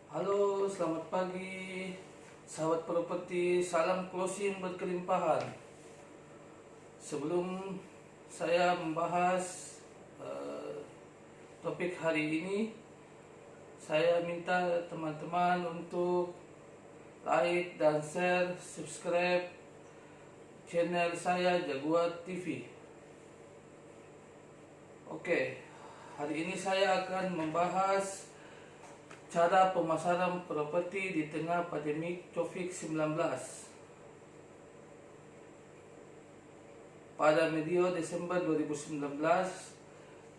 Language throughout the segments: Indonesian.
Halo, selamat pagi sahabat properti, salam closing berkelimpahan. Sebelum saya membahas topik hari ini, saya minta teman-teman untuk like dan share, subscribe channel saya Jaguar TV. Oke, hari ini saya akan membahas cara pemasaran properti di tengah pandemi COVID-19. Pada medio Desember 2019,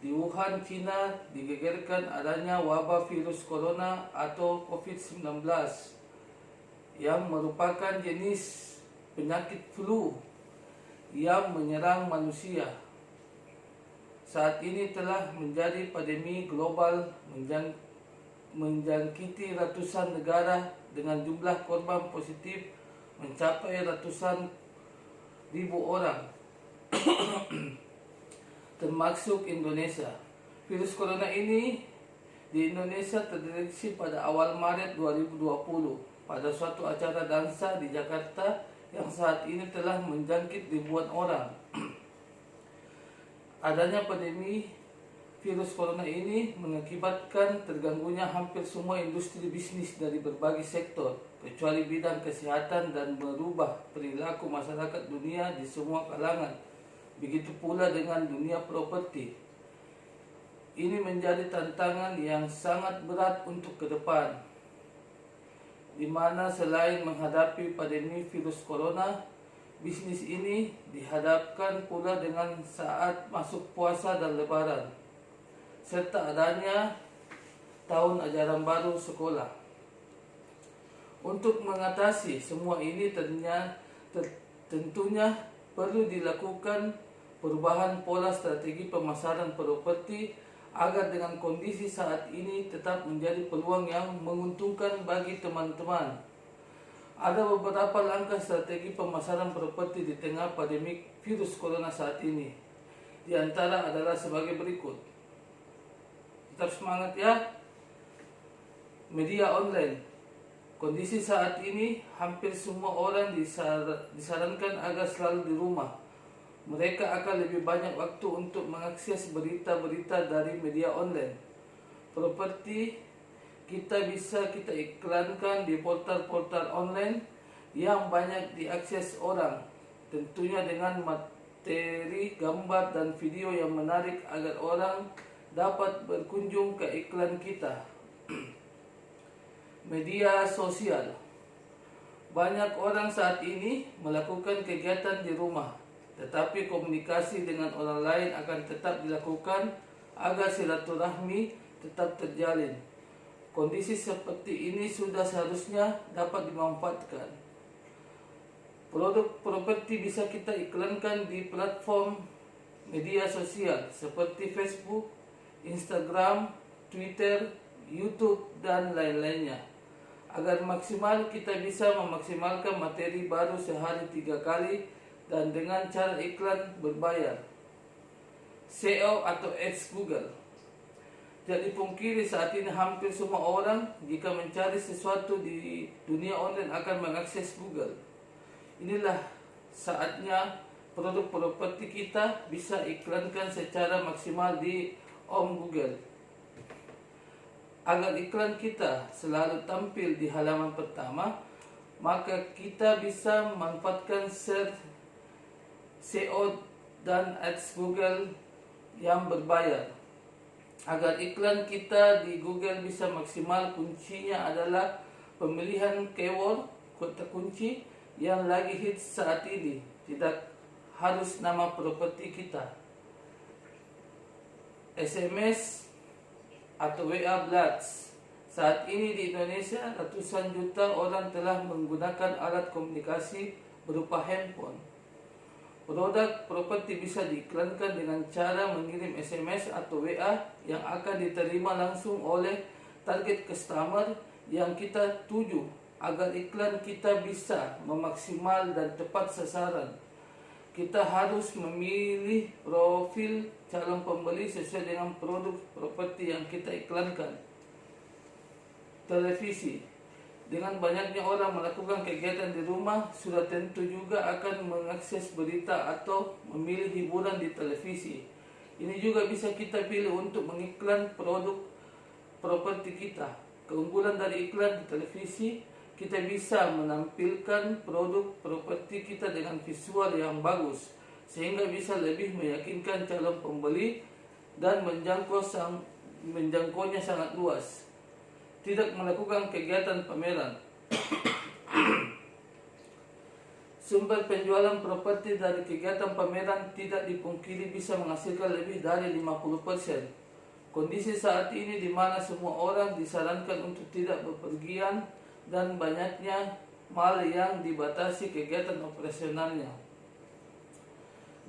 di Wuhan, China digegerkan adanya wabah virus corona atau COVID-19 yang merupakan jenis penyakit flu yang menyerang manusia. Saat ini telah menjadi pandemi global menjangkiti ratusan negara dengan jumlah korban positif mencapai ratusan ribu orang, termasuk Indonesia. Virus corona ini di Indonesia terdeteksi pada awal Maret 2020 pada suatu acara dansa di Jakarta yang saat ini telah menjangkit ribuan orang. Adanya pandemi virus corona ini mengakibatkan terganggunya hampir semua industri bisnis dari berbagai sektor, kecuali bidang kesehatan, dan merubah perilaku masyarakat dunia di semua kalangan. Begitu pula dengan dunia properti. Ini menjadi tantangan yang sangat berat untuk ke depan, di mana selain menghadapi pandemi virus corona, bisnis ini dihadapkan pula dengan saat masuk puasa dan lebaran, serta adanya tahun ajaran baru sekolah. Untuk mengatasi semua ini tentunya perlu dilakukan perubahan pola strategi pemasaran properti agar dengan kondisi saat ini tetap menjadi peluang yang menguntungkan bagi teman-teman. Ada beberapa langkah strategi pemasaran properti di tengah pandemi virus corona saat ini. Di antara adalah sebagai berikut. Tetap semangat ya. Media online. Kondisi saat ini hampir semua orang disarankan agar selalu di rumah. Mereka akan lebih banyak waktu untuk mengakses berita-berita dari media online. Properti kita iklankan di portal-portal online yang banyak diakses orang, tentunya dengan materi, gambar, dan video yang menarik agar orang dapat berkunjung ke iklan kita. Media sosial. Banyak orang saat ini melakukan kegiatan di rumah, tetapi komunikasi dengan orang lain akan tetap dilakukan agar silaturahmi tetap terjalin. Kondisi seperti ini sudah seharusnya dapat dimanfaatkan. Produk properti bisa kita iklankan di platform media sosial seperti Facebook, Instagram, Twitter, YouTube, dan lain-lainnya. Agar maksimal, kita bisa memaksimalkan materi baru sehari 3 kali dan dengan cara iklan berbayar. SEO atau Ads Google. Jadi pungkiri saat ini hampir semua orang jika mencari sesuatu di dunia online akan mengakses Google. Inilah saatnya produk properti kita bisa iklankan secara maksimal di Google. Agar iklan kita selalu tampil di halaman pertama, maka kita bisa memanfaatkan SEO dan Ads Google yang berbayar. Agar iklan kita di Google bisa maksimal, kuncinya adalah pemilihan keyword, kata kunci yang lagi hits saat ini. Tidak harus nama properti kita. SMS atau WA Blast. Saat ini di Indonesia, ratusan juta orang telah menggunakan alat komunikasi berupa handphone. Produk properti bisa diiklankan dengan cara mengirim SMS atau WA yang akan diterima langsung oleh target customer yang kita tuju, agar iklan kita bisa memaksimal dan tepat sasaran. Kita harus memilih profil calon pembeli sesuai dengan produk properti yang kita iklankan. televisi. Dengan banyaknya orang melakukan kegiatan di rumah, sudah tentu juga akan mengakses berita atau memilih hiburan di televisi. Ini juga bisa kita pilih untuk mengiklan produk properti kita. Keunggulan dari iklan di televisi, kita bisa menampilkan produk properti kita dengan visual yang bagus, sehingga bisa lebih meyakinkan calon pembeli dan menjangkaunya sangat luas. Tidak melakukan kegiatan pameran. Sumber penjualan properti dari kegiatan pameran tidak dipungkiri bisa menghasilkan lebih dari 50%. Kondisi saat ini di mana semua orang disarankan untuk tidak bepergian dan banyaknya mal yang dibatasi kegiatan operasionalnya,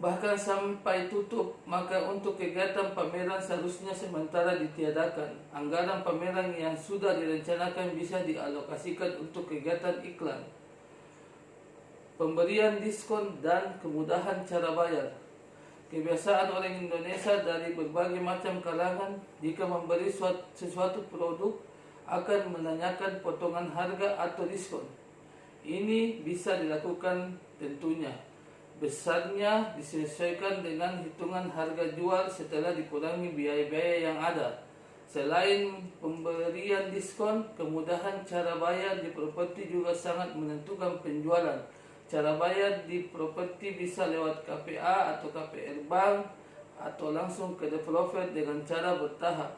bahkan sampai tutup, maka untuk kegiatan pameran seharusnya sementara ditiadakan. Anggaran pameran yang sudah direncanakan bisa dialokasikan untuk kegiatan iklan, pemberian diskon, dan kemudahan cara bayar. Kebiasaan orang Indonesia dari berbagai macam kalangan jika membeli sesuatu produk akan menanyakan potongan harga atau diskon. Ini bisa dilakukan tentunya. Besarnya disesuaikan dengan hitungan harga jual setelah dikurangi biaya-biaya yang ada. Selain pemberian diskon, kemudahan cara bayar di properti juga sangat menentukan penjualan. Cara bayar di properti bisa lewat KPA atau KPR Bank atau langsung ke developer dengan cara bertahap.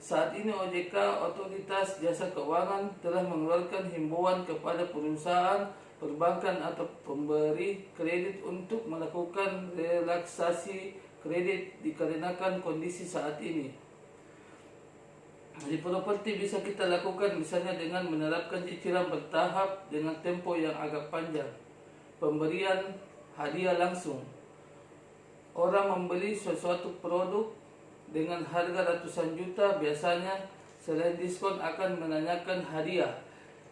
Saat ini OJK, Otoritas Jasa Keuangan, telah mengeluarkan himbauan kepada perusahaan perbankan atau pemberi kredit untuk melakukan relaksasi kredit dikarenakan kondisi saat ini. Di properti bisa kita lakukan misalnya dengan menerapkan cicilan bertahap dengan tempo yang agak panjang. Pemberian hadiah langsung. Orang membeli sesuatu produk dengan harga ratusan juta, biasanya selain diskon akan menanyakan hadiah.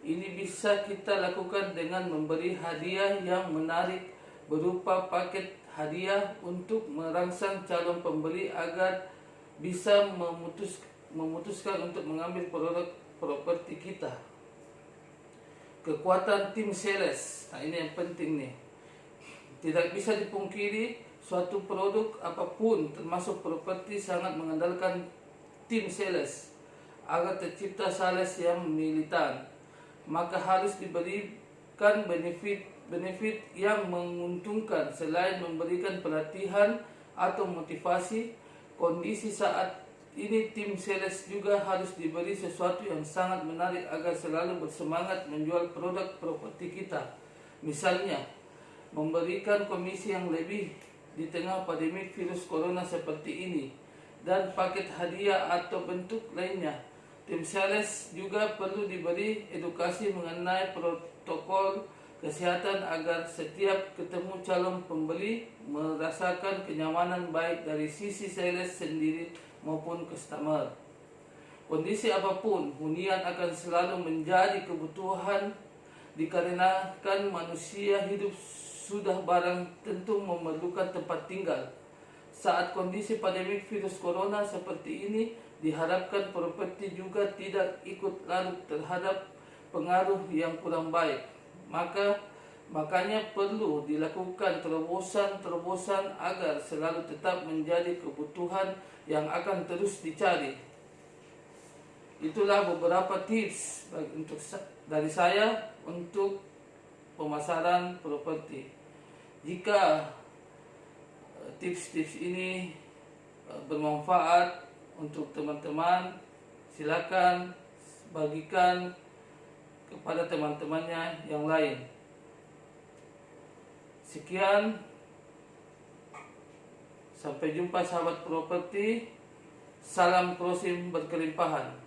Ini bisa kita lakukan dengan memberi hadiah yang menarik berupa paket hadiah untuk merangsang calon pembeli agar bisa memutuskan untuk mengambil produk properti kita. Kekuatan tim sales. Nah, ini yang penting nih. Tidak bisa dipungkiri suatu produk apapun termasuk properti sangat mengandalkan tim sales agar tercipta sales yang militan. Maka harus diberikan benefit yang menguntungkan. Selain memberikan pelatihan atau motivasi, kondisi saat ini tim sales juga harus diberi sesuatu yang sangat menarik agar selalu bersemangat menjual produk properti kita. Misalnya, memberikan komisi yang lebih di tengah pandemi virus corona seperti ini, dan paket hadiah atau bentuk lainnya. Tim sales juga perlu diberi edukasi mengenai protokol kesehatan agar setiap ketemu calon pembeli merasakan kenyamanan baik dari sisi sales sendiri maupun customer. Kondisi apapun, hunian akan selalu menjadi kebutuhan dikarenakan manusia hidup sudah barang tentu memerlukan tempat tinggal. Saat kondisi pandemi virus corona seperti ini, diharapkan properti juga tidak ikut larut terhadap pengaruh yang kurang baik. Makanya perlu dilakukan terobosan-terobosan agar selalu tetap menjadi kebutuhan yang akan terus dicari. Itulah beberapa tips dari saya untuk pemasaran properti. Jika tips-tips ini bermanfaat untuk teman-teman, silakan bagikan kepada teman-temannya yang lain. Sekian, sampai jumpa sahabat properti. Salam prosim berkelimpahan.